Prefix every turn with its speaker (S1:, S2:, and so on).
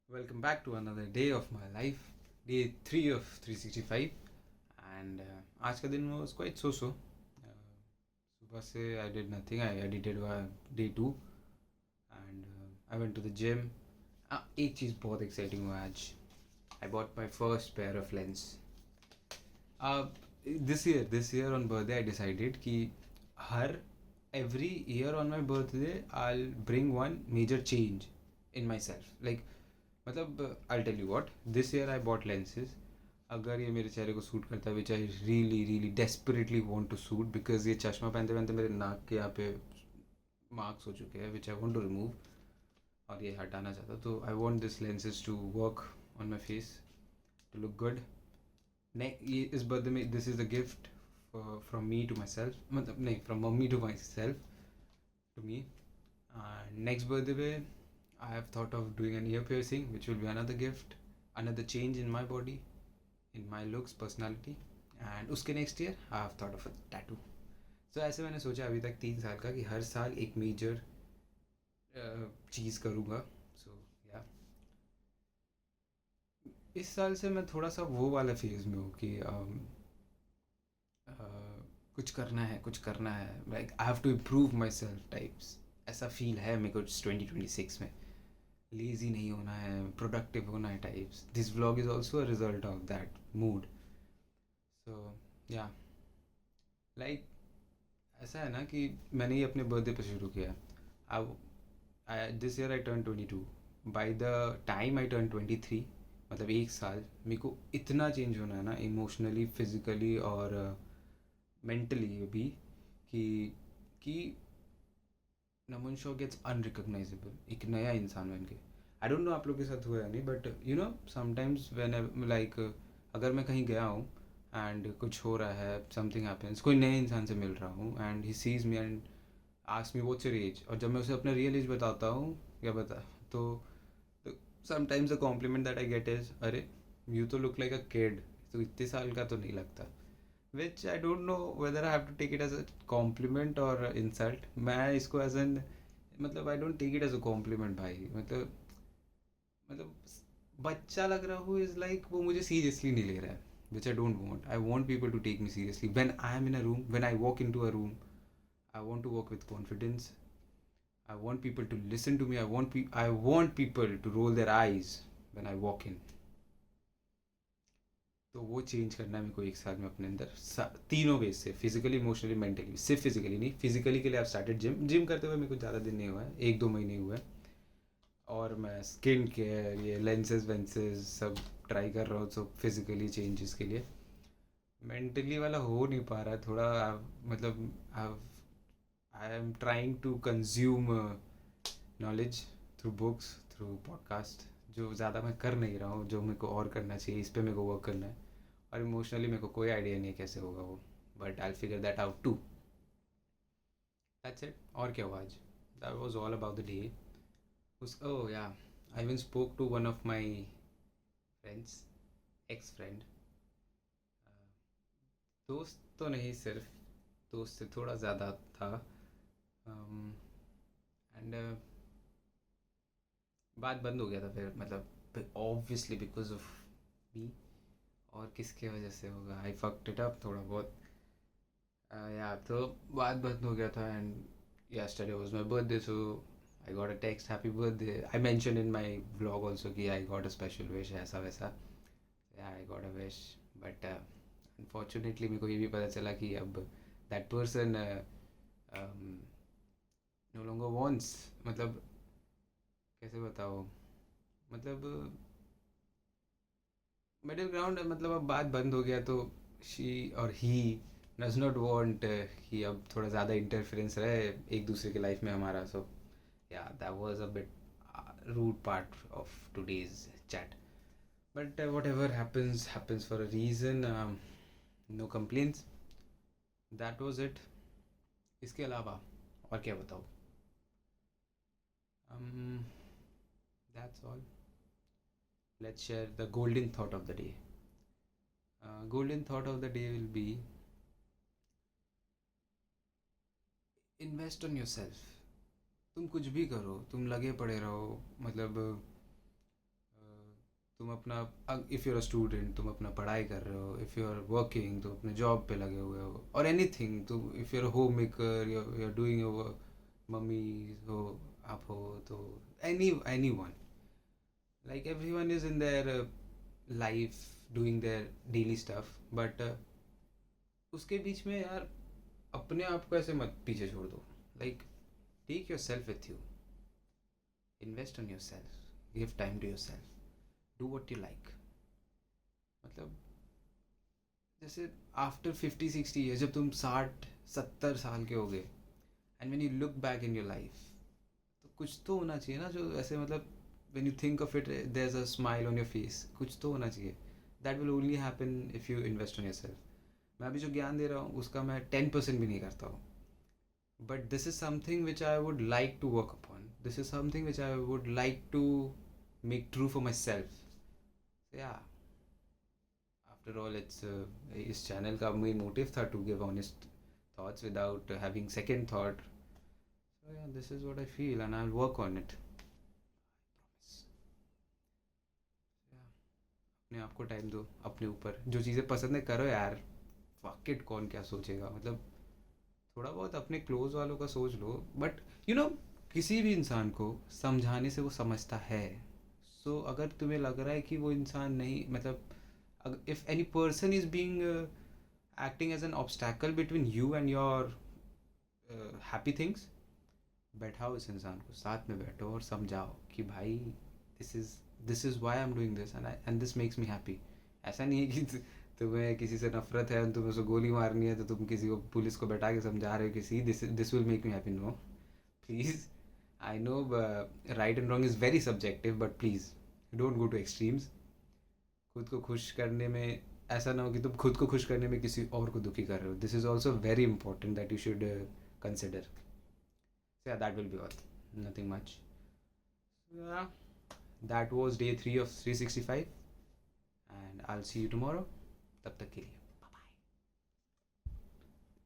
S1: Welcome back to another day of my life, day 3 of 365. And आज का दिन was quite so-so. सुबह से I did nothing. I edited day 2 and I went to the gym. एक चीज़ बहुत exciting हुआ आज. I bought my first pair of lens. Uh, this year on birthday I decided कि हर every year on my birthday I'll bring one major change in myself. Like मतलब I'll tell you what, this year I bought lenses. अगर ये मेरे चेहरे को suit करता है, which I really really desperately want to suit, because ये चश्मा पहनते पहनते मेरे नाक के यहाँ पे मार्क्स हो चुके हैं which I want to remove, और ये हटाना चाहता, तो I want this lenses to work on my face to look good. ये इस बर्थडे में this is a gift from me to my self, मतलब नहीं, from mummy to my self to me. Next birthday, I have thought of doing an ear piercing, which will be another gift, another change in my body, in my looks, personality. And उसके next year, I have thought of a tattoo. So ऐसे मैंने सोचा अभी तक 3 साल का कि हर साल एक मेजर चीज़ करूँगा. सो या इस साल से मैं थोड़ा सा वो वाला फेज़ में हूँ कि कुछ करना है, कुछ करना है, like I have to improve my self types. ऐसा फील है मेरे को 2026 में. लेज़ी नहीं होना है, प्रोडक्टिव होना है types. This vlog is also a result of that mood. So yeah like ऐसा है ना कि मैंने ये अपने बर्थडे पे शुरू किया. I this year I turn 22. By the time I turn 23, मतलब 1 साल, मेरे को इतना चेंज होना है ना, इमोशनली, फिज़िकली और मेंटली भी, कि कि नमन शॉ गेट्स अनरिकग्नाइजेबल, एक नया इंसान बन के. आई डोंट नो आप लोग के साथ हुआ है नहीं, but you know sometimes when like अगर मैं कहीं गया हूँ एंड कुछ हो रहा है, समथिंग हैपेंस, कोई नए इंसान से मिल रहा हूँ and he sees me and ask me what's your age, और जब मैं उसे अपना रियल एज बताता हूँ, क्या बता, तो sometimes the compliment that I get is, अरे यू तो लुक लाइक अ किड, तो इतने साल का तो नहीं लगता. Which I don't know whether I have to take it as a compliment और इंसल्ट. मैं इसको एज एन, मतलब I don't take it as a compliment भाई. मतलब बच्चा लग रहा हूँ इज़ लाइक वो मुझे सीरियसली नहीं ले रहा है, which I don't want. I want people to take me seriously when I am in a room, when I walk in to a room. I want to walk with confidence. I want people to listen to me. I want people to roll their eyes when I walk in. तो वो change करना है मेरे को 1 साल में अपने अंदर, तीनों वेज से, फिजिकली, इमोशनली, मेंटली. सिर्फ फिजिकली नहीं, फिजिकली के लिए आप स्टार्टेड जिम करते हुए मेरे को ज़्यादा दिन नहीं हुआ है, 1-2 महीने हुआ है. और मैं स्किन केयर, ये लेंसेज वेंसेज सब ट्राई कर रहा हूँ, तो फिजिकली चेंजेस के लिए. मेंटली वाला हो नहीं पा रहा है थोड़ा. मतलब I am trying to consume knowledge through books, through podcast, जो ज़्यादा मैं कर नहीं रहा हूँ, जो मेरे को और करना चाहिए, इस पर मेरे को वर्क करना है. और इमोशनली मेरे को कोई आइडिया नहीं है कैसे होगा वो, but I figure that out too. That's it. और क्या हुआ आज? That was all about the day. उस oh yeah I even spoke to one of my friends, ex friend. दोस्त तो नहीं, सिर्फ दोस्त से थोड़ा ज़्यादा था. एंड बात बंद हो गया था फिर, मतलब ऑब्वियसली बिकॉज ऑफ मी. और किसके वजह से होगा, आई फक्ड इट अप थोड़ा बहुत. या तो बात बंद हो गया था. And yesterday was my birthday, so I got a text, happy birthday. I mentioned in my vlog also कि I got a special wish, ऐसा वैसा. Yeah, I got a wish, but unfortunately मेरे को ये भी पता चला कि अब that person no longer wants, मतलब कैसे बताओ, मतलब मिडिल ग्राउंड है, मतलब अब बात बंद हो गया तो शी और ही डज नॉट वांट कि अब थोड़ा ज़्यादा इंटरफेरेंस रहे एक दूसरे के लाइफ में हमारा. So yeah that was a bit rude part of today's chat. But whatever happens happens for a reason. No complaints. That was it. इसके अलावा और क्या बताओ. That's all. Let's share the golden thought of the day. Golden thought of the day will be invest on your self. तुम कुछ भी करो, तुम लगे पड़े रहो, मतलब तुम अपना, if you are a student तुम अपना पढ़ाई कर रहे हो, इफ़ यू आर वर्किंग तो अपने जॉब पे लगे हुए हो, और एनीथिंग, तुम if you are home maker, you are doing your, mummy हो, आप हो, तो anyone, like everyone is in their life doing their daily stuff, but उसके बीच में यार अपने आप को ऐसे मत पीछे छोड़ दो, like take yourself with you, invest on yourself, give time to yourself, do what you like. मतलब जैसे आफ्टर 50-60 ईयर, जब तुम 60-70 साल के हो गए, and when you look back in your life, तो कुछ तो होना चाहिए ना जो ऐसे, मतलब when you think of it there is a smile on your face, कुछ तो होना चाहिए. That will only happen if you invest on your self. मैं अभी जो ज्ञान दे रहा हूँ उसका मैं 10% भी नहीं करता हूँ, but this is something which I would like to work upon, this is something which I would like to make true for my self. Yeah after all it's, इस चैनल का मेन मोटिव था to give honest thoughts without having second thought. So yeah, this is what I feel and I'll work on it. Promise. Yeah. अपने आप को time दो, अपने ऊपर जो चीज़ें पसंद है करो यार. फक इट, कौन क्या सोचेगा, मतलब थोड़ा बहुत अपने क्लोज वालों का सोच लो, बट यू नो किसी भी इंसान को समझाने से वो समझता है. सो अगर तुम्हें लग रहा है कि वो इंसान नहीं, मतलब if any person is being acting as an obstacle between you and your happy things, बैठाओ इस इंसान को, साथ में बैठो और समझाओ कि भाई this is why I am doing this and this makes me happy. ऐसा नहीं है कि तुम्हें किसी से नफरत है और तुम्हें उसको गोली मारनी है तो तुम किसी को, पुलिस को बैठा के समझा रहे हो कि see this will make me happy. No, please. I know right and wrong is very subjective, but please don't go to extremes. खुद को खुश करने में ऐसा ना हो कि तुम खुद को खुश करने में किसी और को दुखी कर रहे हो. This is also very important that you should consider. So yeah, that will be all. Nothing much. Yeah, that was day 3 of 365, and I'll see you tomorrow. तब तक के लिए